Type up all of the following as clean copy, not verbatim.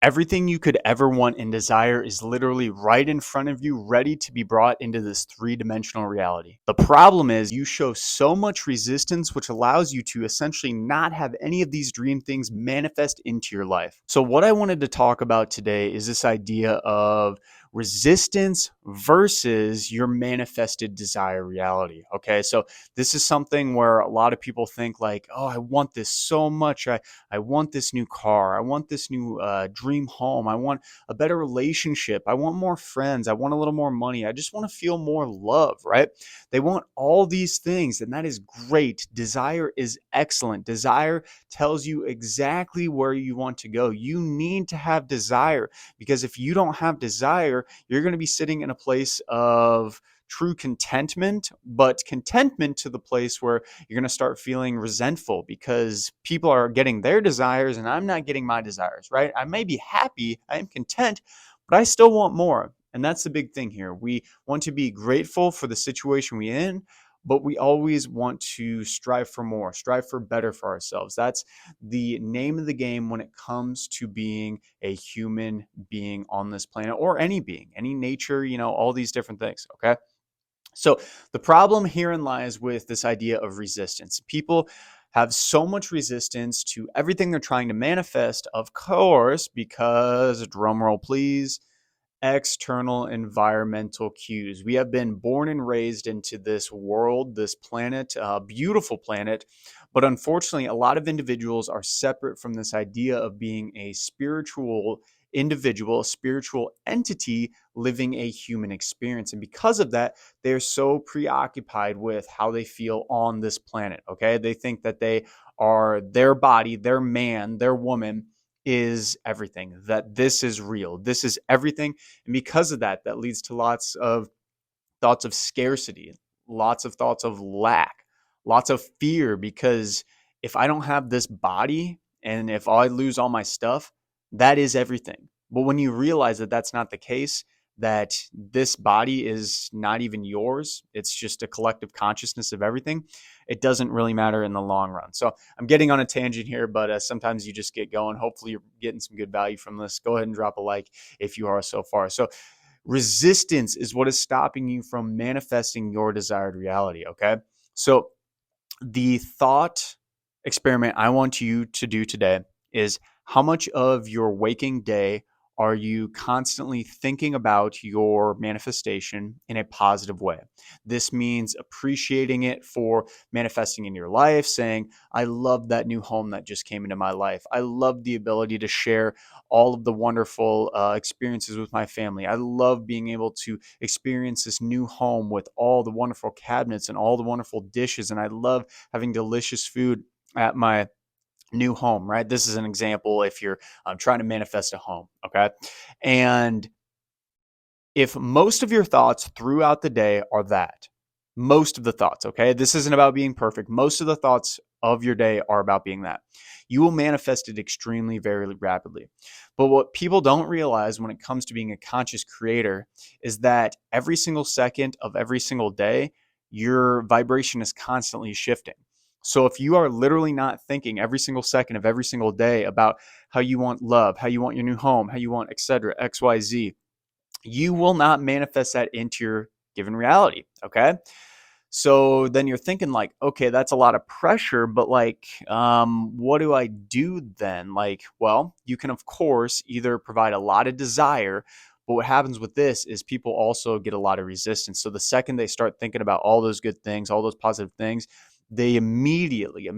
Everything you could ever want and desire is literally right in front of you, ready to be brought into this three-dimensional reality. The problem is you show so much resistance, which allows you to essentially not have any of these dream things manifest into your life. So what I wanted to talk about today is this idea of resistance versus your manifested desire reality. Okay. So this is something where a lot of people think like, oh, I want this so much. I want this new car. I want this new dream home. I want a better relationship. I want more friends. I want a little more money. I just want to feel more love, right? They want all these things, and that is great. Desire is excellent. Desire tells you exactly where you want to go. You need to have desire, because if you don't have desire, you're going to be sitting in a place of true contentment, but contentment to the place where you're going to start feeling resentful because people are getting their desires and I'm not getting my desires, right? I may be happy, I am content, but I still want more. And that's the big thing here. We want to be grateful for the situation we're in, but we always want to strive for more, strive for better for ourselves. That's the name of the game when it comes to being a human being on this planet, or any being, any nature, all these different things. Okay. So the problem herein lies with this idea of resistance. People have so much resistance to everything they're trying to manifest, of course, because, drumroll please, external environmental cues. We have been born and raised into this world, this planet, a beautiful planet. But unfortunately, a lot of individuals are separate from this idea of being a spiritual individual, a spiritual entity living a human experience. And because of that, they're so preoccupied with how they feel on this planet. Okay. They think that they are their body, their man, their woman is everything, that this is real, this is everything. And because of that, that leads to lots of thoughts of scarcity, lots of thoughts of lack, lots of fear, because if I don't have this body and if I lose all my stuff, that is everything. But when you realize that that's not the case, that this body is not even yours, it's just a collective consciousness of everything, it doesn't really matter in the long run. So I'm getting on a tangent here, but sometimes you just get going. Hopefully you're getting some good value from this. Go ahead and drop a like if you are so far. So resistance is what is stopping you from manifesting your desired reality. Okay. So the thought experiment I want you to do today is, how much of your waking day are you constantly thinking about your manifestation in a positive way? This means appreciating it for manifesting in your life, saying, I love that new home that just came into my life. I love the ability to share all of the wonderful experiences with my family. I love being able to experience this new home with all the wonderful cabinets and all the wonderful dishes. And I love having delicious food at my new home, right? This is an example if you're trying to manifest a home, okay? And if most of your thoughts throughout the day are that, most of the thoughts, okay? This isn't about being perfect. Most of the thoughts of your day are about being that. You will manifest it extremely, very rapidly. But what people don't realize when it comes to being a conscious creator is that every single second of every single day, your vibration is constantly shifting. So if you are literally not thinking every single second of every single day about how you want love, how you want your new home, how you want, etc., XYZ, you will not manifest that into your given reality. Okay. So then you're thinking like, okay, that's a lot of pressure, but like, what do I do then? Like, well, you can of course either provide a lot of desire, but what happens with this is people also get a lot of resistance. So the second they start thinking about all those good things, all those positive things, they immediately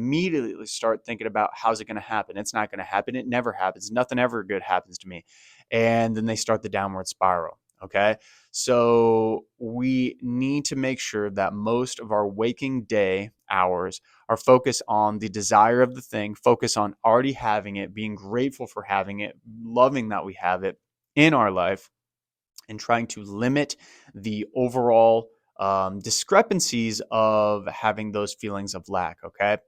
start thinking about, how's it going to happen? It's not going to happen. It never happens. Nothing ever good happens to me. And then they start the downward spiral. Okay. So we need to make sure that most of our waking day hours are focused on the desire of the thing, focus on already having it, being grateful for having it, loving that we have it in our life, and trying to limit the overall discrepancies of having those feelings of lack. Okay.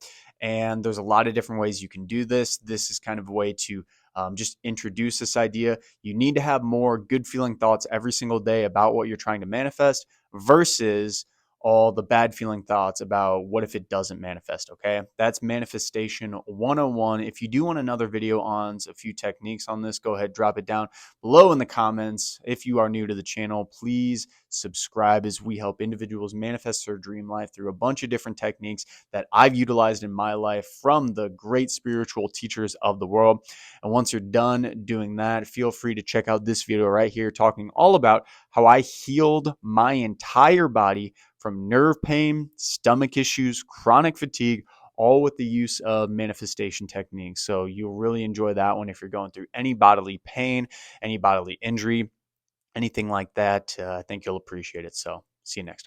And there's a lot of different ways you can do this. This is kind of a way to just introduce this idea. You need to have more good feeling thoughts every single day about what you're trying to manifest versus all the bad feeling thoughts about what if it doesn't manifest, okay? That's manifestation 101. If you do want another video on a few techniques on this, go ahead, drop it down below in the comments. If you are new to the channel, please subscribe as we help individuals manifest their dream life through a bunch of different techniques that I've utilized in my life from the great spiritual teachers of the world. And once you're done doing that, feel free to check out this video right here talking all about how I healed my entire body from nerve pain, stomach issues, chronic fatigue, all with the use of manifestation techniques. So you'll really enjoy that one if you're going through any bodily pain, any bodily injury, anything like that. I think you'll appreciate it. So see you next time.